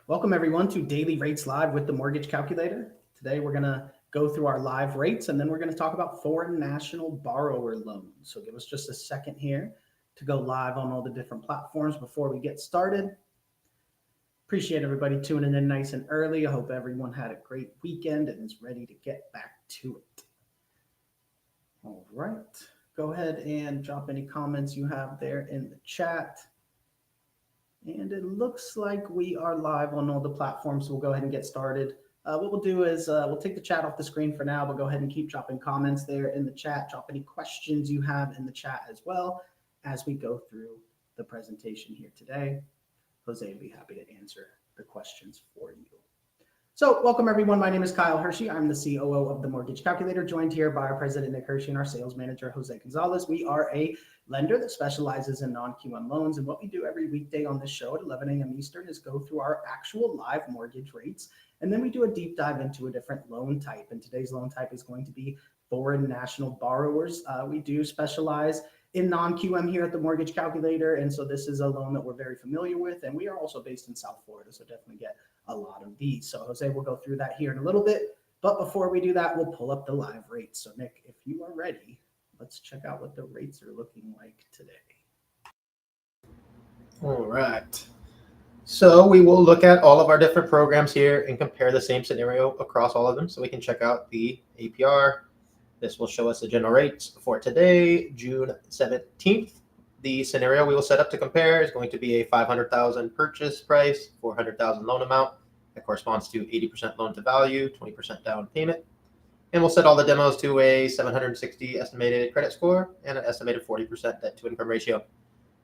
Welcome everyone to Daily Rates Live with the Mortgage Calculator. Today we're going to go through our live rates and then we're going to talk about foreign national borrower loans. So give us just a second here to go live on all the different platforms before we get started. Appreciate everybody tuning in nice and early. I hope everyone had a great weekend and is ready to get back to it. All right, go ahead and drop any comments you have there in the chat. And it looks like we are live on all the platforms, so we'll go ahead and get started. What we'll do is we'll take the chat off the screen for now, but go ahead and keep dropping comments there in the chat. Drop any questions you have in the chat as well as we go through the presentation here today. Jose will be happy to answer the questions for you. So welcome everyone. My name is Kyle Hershey. I'm the COO of the Mortgage Calculator, joined here by our president, Nick Hershey, and our sales manager, Jose Gonzalez. We are a lender that specializes in non-QM loans. And what we do every weekday on this show at 11 a.m. Eastern is go through our actual live mortgage rates. And then we do a deep dive into a different loan type. And today's loan type is going to be foreign national borrowers. We do specialize in non-QM here at the Mortgage Calculator. And so this is a loan that we're very familiar with. And we are also based in South Florida, so definitely get a lot of these. So Jose will go through that here in a little bit. But before we do that, we'll pull up the live rates. So Nick, if you are ready, let's check out what the rates are looking like today. All right. So we will look at all of our different programs here and compare the same scenario across all of them so we can check out the APR. This will show us the general rates for today, June 17th. The scenario we will set up to compare is going to be a $500,000 purchase price, $400,000 loan amount. That corresponds to 80% loan to value, 20% down payment. And we'll set all the demos to a 760 estimated credit score and an estimated 40% debt to income ratio.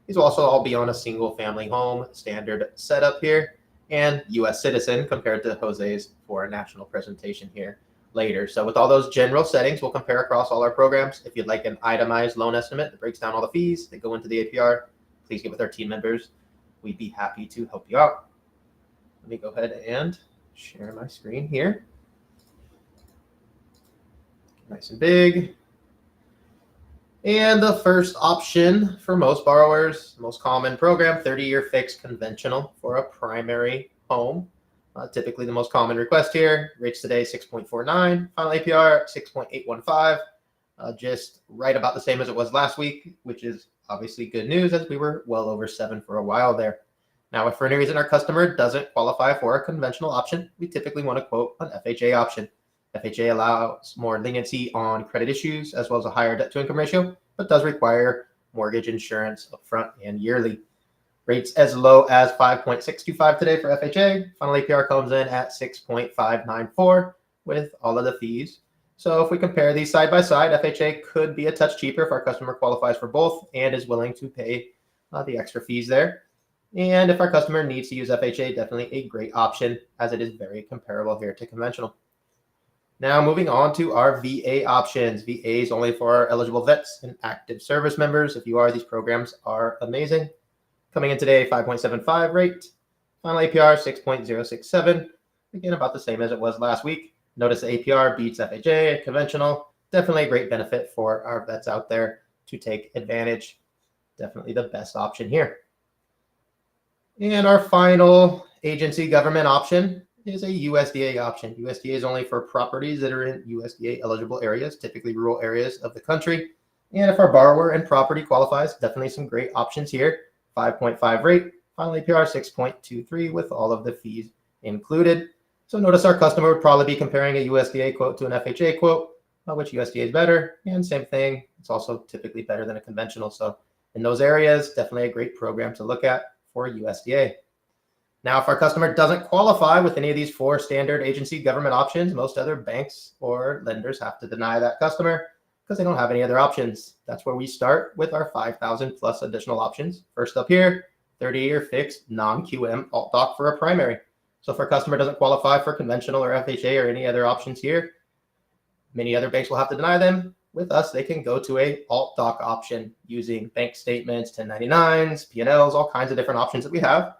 These will also all be on a single family home standard setup here and US citizen compared to Jose's foreign national presentation here later. So with all those general settings, we'll compare across all our programs. If you'd like an itemized loan estimate that breaks down all the fees that go into the APR, please get with our team members. We'd be happy to help you out. Let me go ahead and share my screen here. Nice and big. And the first option for most borrowers, most common program, 30-year fixed conventional for a primary home. Typically the most common request here, rates today 6.49, final APR 6.815, just right about the same as it was last week, which is obviously good news as we were well over 7 for a while there. Now, if for any reason our customer doesn't qualify for a conventional option, we typically want to quote an FHA option. FHA allows more leniency on credit issues as well as a higher debt to income ratio, but does require mortgage insurance upfront and yearly. Rates as low as 5.625 today for FHA. Final APR comes in at 6.594 with all of the fees. So if we compare these side by side, FHA could be a touch cheaper if our customer qualifies for both and is willing to pay the extra fees there. And if our customer needs to use FHA, definitely a great option as it is very comparable here to conventional. Now moving on to our VA options. VA is only for our eligible vets and active service members. If you are, these programs are amazing. Coming in today, 5.75 rate. Final APR, 6.067. Again, about the same as it was last week. Notice the APR beats FHA, conventional. Definitely a great benefit for our vets out there to take advantage. Definitely the best option here. And our final agency government option is a USDA option. USDA is only for properties that are in USDA eligible areas, typically rural areas of the country. And if our borrower and property qualifies, definitely some great options here. 5.5 rate, final APR 6.23 with all of the fees included. So notice our customer would probably be comparing a USDA quote to an FHA quote, which USDA is better. And same thing, it's also typically better than a conventional. So in those areas, definitely a great program to look at for USDA. Now, if our customer doesn't qualify with any of these 4 standard agency government options, most other banks or lenders have to deny that customer because they don't have any other options. That's where we start with our 5,000 plus additional options. First up here, 30-year fixed non-QM alt doc for a primary. So if our customer doesn't qualify for conventional or FHA or any other options here, many other banks will have to deny them. With us, they can go to a alt doc option using bank statements, 1099s, P&Ls, all kinds of different options that we have.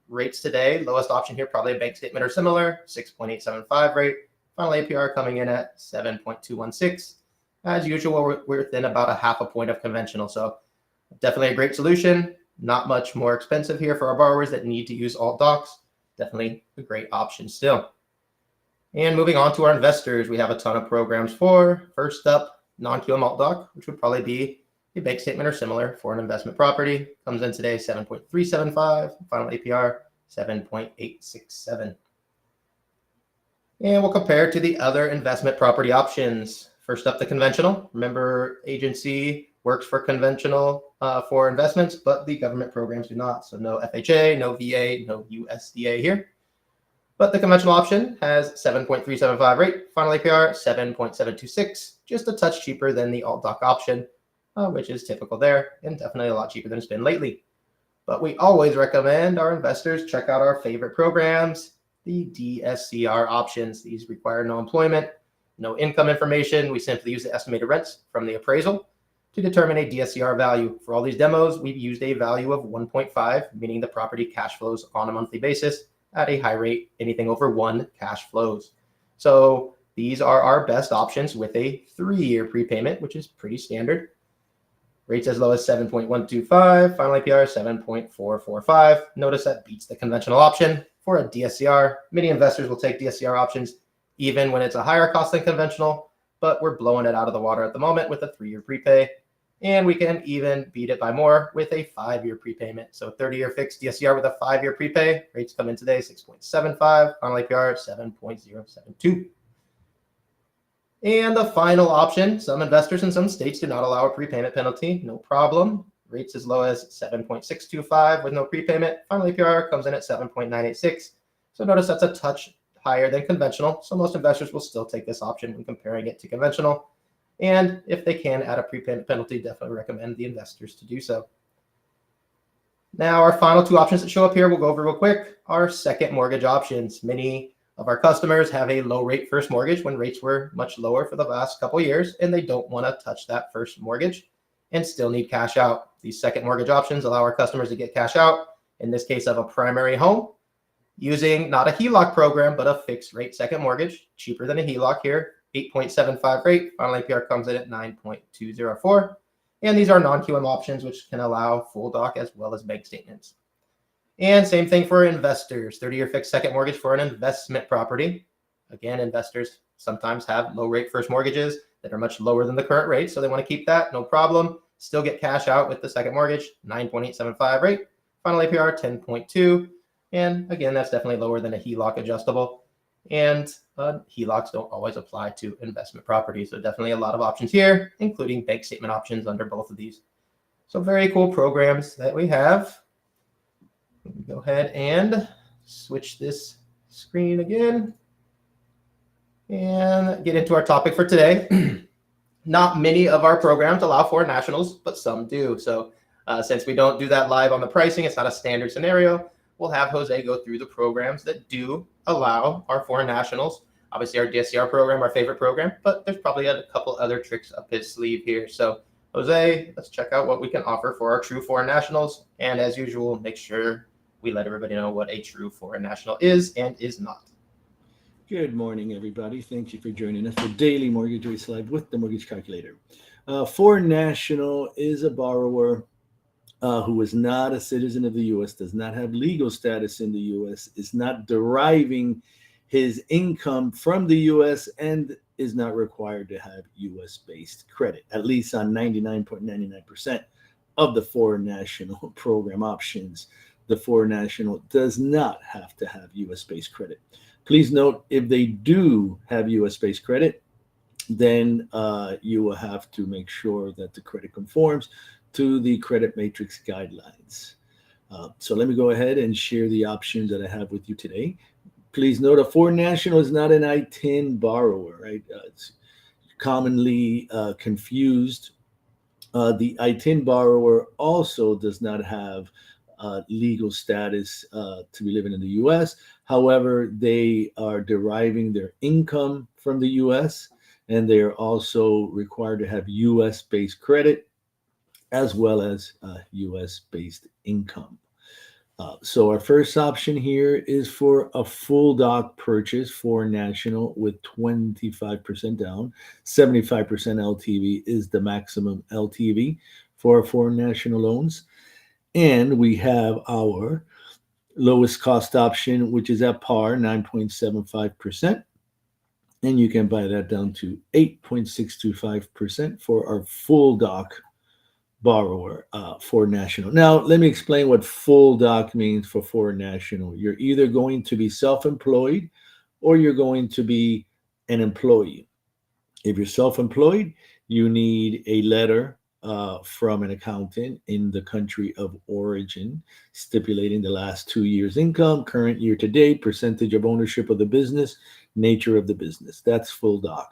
Rates today, lowest option here, probably a bank statement or similar, 6.875 rate. Final APR coming in at 7.216. As usual, we're within about a half a point of conventional. So definitely a great solution. Not much more expensive here for our borrowers that need to use alt docs. definitely a great option still. And moving on to our investors, we have a ton of programs for. First up, non-QM alt doc, which would probably be a bank statement or similar for an investment property. Comes in today 7.375, final APR 7.867. And we'll compare to the other investment property options. First up, the conventional. Remember, agency works for conventional for investments, but the government programs do not. So no FHA, no VA, no USDA here. But the conventional option has 7.375 rate, final APR 7.726, just a touch cheaper than the alt doc option, which is typical there, and definitely a lot cheaper than it's been lately. But we always recommend our investors check out our favorite programs, the DSCR options. These require no employment, no income information. We simply use the estimated rents from the appraisal to determine a DSCR value. For all these demos, we've used a value of 1.5, meaning the property cash flows on a monthly basis at a high rate, anything over 1 cash flows. So these are our best options with a 3-year prepayment, which is pretty standard. Rates as low as 7.125, final APR 7.445. Notice that beats the conventional option for a DSCR. Many investors will take DSCR options even when it's a higher cost than conventional, but we're blowing it out of the water at the moment with a 3-year prepay. And we can even beat it by more with a 5-year prepayment. So 30-year fixed DSCR with a 5-year prepay. Rates come in today 6.75, final APR 7.072. And the final option, some investors in some states do not allow a prepayment penalty. No problem. Rates as low as 7.625 with no prepayment. Final APR comes in at 7.986. So notice that's a touch higher than conventional. So most investors will still take this option when comparing it to conventional. And if they can add a prepayment penalty, definitely recommend the investors to do so. Now, our final 2 options that show up here, we'll go over real quick, are second mortgage options. Many of our customers have a low rate first mortgage when rates were much lower for the last couple of years, and they don't want to touch that first mortgage and still need cash out. These second mortgage options allow our customers to get cash out, in this case of a primary home, using not a HELOC program, but a fixed rate second mortgage, cheaper than a HELOC here, 8.75 rate, final APR comes in at 9.204. And these are non-QM options, which can allow full doc as well as bank statements. And same thing for investors, 30-year fixed second mortgage for an investment property. Again, investors sometimes have low rate first mortgages that are much lower than the current rate, so they want to keep that, no problem. Still get cash out with the second mortgage, 9.875 rate, final APR 10.2. And again, that's definitely lower than a HELOC adjustable. And HELOCs don't always apply to investment properties. So definitely a lot of options here, including bank statement options under both of these. So very cool programs that we have. Let me go ahead and switch this screen again and get into our topic for today. Not many of our programs allow foreign nationals, but some do. So since we don't do that live on the pricing, it's not a standard scenario. We'll have Jose go through the programs that do allow our foreign nationals. Obviously, our DSCR program, our favorite program, but there's probably a couple other tricks up his sleeve here. So, Jose, let's check out what we can offer for our true foreign nationals. And as usual, make sure we let everybody know what a true foreign national is and is not. Good morning, everybody. Thank you for joining us for Daily Mortgage Rates Live with the Mortgage Calculator. Foreign national is a borrower who is not a citizen of the U.S., does not have legal status in the U.S., is not deriving his income from the U.S., and is not required to have U.S.-based credit, at least on 99.99% of the foreign national program options. The foreign national does not have to have U.S.-based credit. Please note, if they do have U.S.-based credit, then you will have to make sure that the credit conforms to the credit matrix guidelines. So let me go ahead and share the options that I have with you today. Please note, a foreign national is not an I-10 borrower, right? It's commonly confused. The I-10 borrower also does not have legal status to be living in the U.S. However, they are deriving their income from the U.S., and they are also required to have U.S.-based credit as well as U.S.-based income. So our first option here is for a full doc purchase for national with 25% down. 75% LTV is the maximum LTV for foreign national loans. And we have our lowest cost option, which is at par, 9.75%. And you can buy that down to 8.625% for our full doc borrower for national. Now, let me explain what full doc means for foreign national. You're either going to be self-employed or you're going to be an employee. If you're self-employed, you need a letter from an accountant in the country of origin stipulating the last 2 years' income, current year to date, percentage of ownership of the business, nature of the business. That's full doc,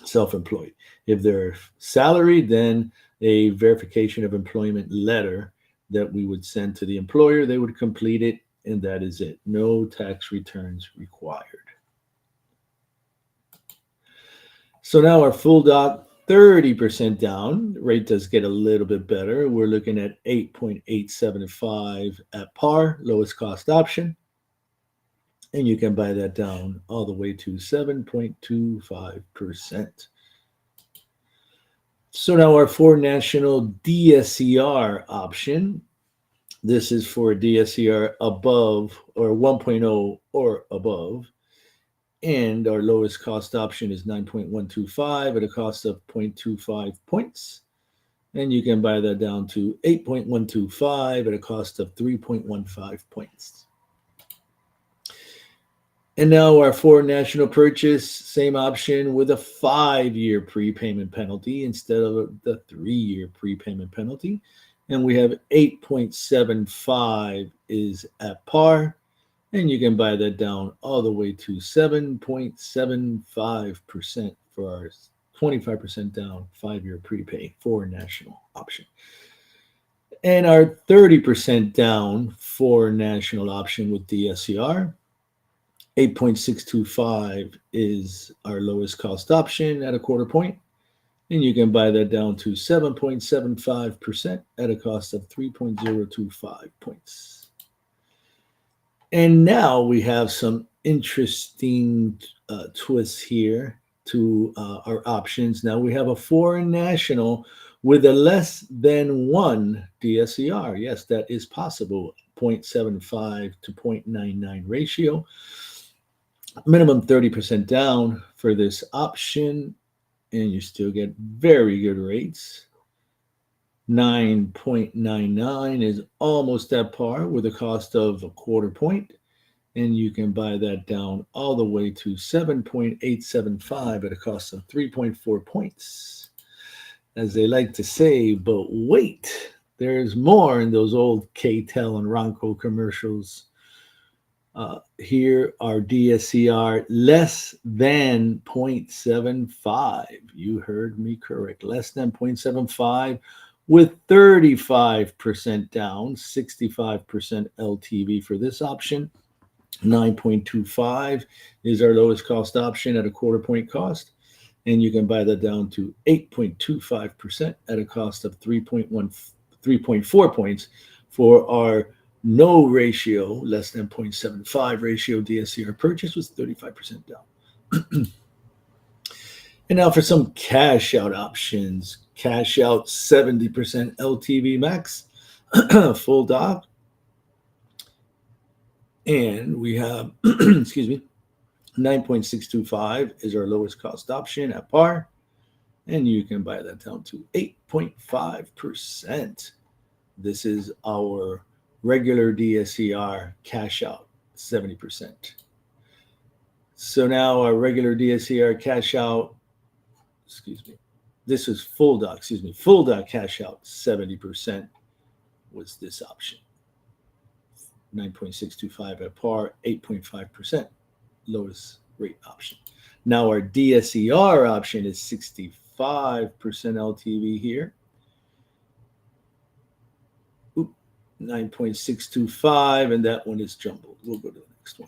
self-employed. If they're salaried, then a verification of employment letter that we would send to the employer. They would complete it, and that is it. No tax returns required. So now our full doc, 30% down. Rate does get a little bit better. We're looking at 8.875 at par, lowest cost option. And you can buy that down all the way to 7.25%. So now our foreign national DSCR option. This is for DSCR above or 1.0 or above. And our lowest cost option is 9.125 at a cost of 0.25 points. And you can buy that down to 8.125 at a cost of 3.15 points. And now our foreign national purchase, same option with a 5-year prepayment penalty instead of the 3-year prepayment penalty. And we have 8.75 is at par. And you can buy that down all the way to 7.75% for our 25% down 5-year prepay foreign national option. And our 30% down foreign national option with DSCR, 8.625 is our lowest cost option at a quarter point. And you can buy that down to 7.75% at a cost of 3.025 points. And now we have some interesting twists here to our options. Now we have a foreign national with a less than 1 DSCR. Yes, that is possible. 0.75 to 0.99 ratio. Minimum 30% down for this option. And you still get very good rates. 9.99 is almost at par with a cost of a quarter point. And you can buy that down all the way to 7.875 at a cost of 3.4 points. As they like to say, but wait, there's more in those old K-Tel and Ronco commercials. Here are DSCR less than 0.75. You heard me correct. Less than 0.75 with 35% down, 65% LTV for this option. 9.25 is our lowest cost option at a quarter point cost. And you can buy that down to 8.25% at a cost of 3.4 points for our no ratio, less than 0.75 ratio DSCR purchase was 35% down. And now for some cash out options. Cash out 70% LTV max, full doc. And we have, excuse me, 9.625 is our lowest cost option at par. And you can buy that down to 8.5%. This is our regular DSCR cash out, 70%. So now our regular DSCR cash out, this is full doc, full doc cash out, 70% was this option. 9.625 at par, 8.5%, lowest rate option. Now our DSCR option is 65% LTV here. 9.625, and that one is jumbled. We'll go to the next one.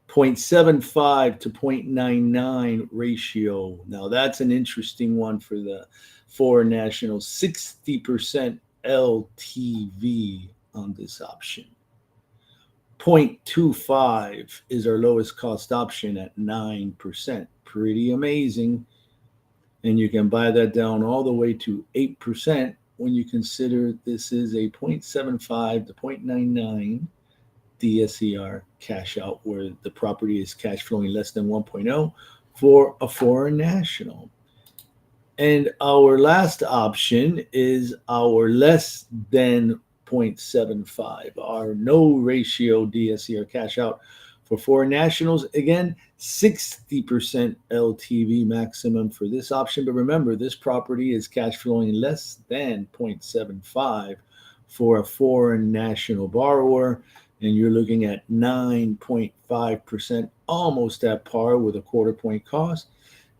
0.75 to 0.99 ratio. Now that's an interesting one for the foreign national. 60% LTV on this option. 0.25 is our lowest cost option at 9%. Pretty amazing. And you can buy that down all the way to 8% when you consider this is a 0.75 to 0.99 DSCR cash out, where the property is cash flowing less than 1.0 for a foreign national. And our last option is our less than 0.75, our no ratio DSCR cash out for foreign nationals. Again, 60% LTV maximum for this option. But remember, this property is cash flowing less than 0.75 for a foreign national borrower. And you're looking at 9.5%, almost at par with a quarter point cost.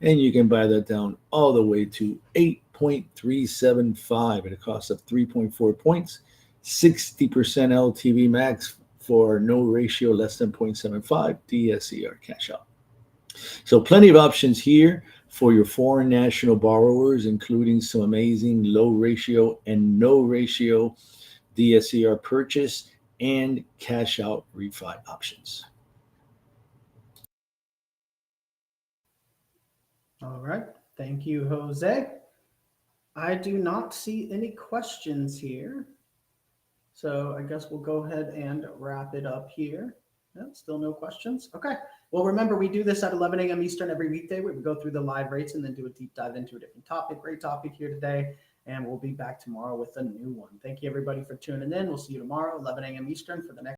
And you can buy that down all the way to 8.375 at a cost of 3.4 points, 60% LTV max for no ratio less than 0.75 DSCR cash out. So plenty of options here for your foreign national borrowers, including some amazing low ratio and no ratio DSCR purchase and cash out refi options. All right. Thank you, Jose. I do not see any questions here. So I guess we'll go ahead and wrap it up here. No, still no questions. Okay. Well, remember, we do this at 11 a.m. Eastern every weekday. We go through the live rates and then do a deep dive into a different topic. Great topic here today. And we'll be back tomorrow with a new one. Thank you, everybody, for tuning in. We'll see you tomorrow, 11 a.m. Eastern, for the next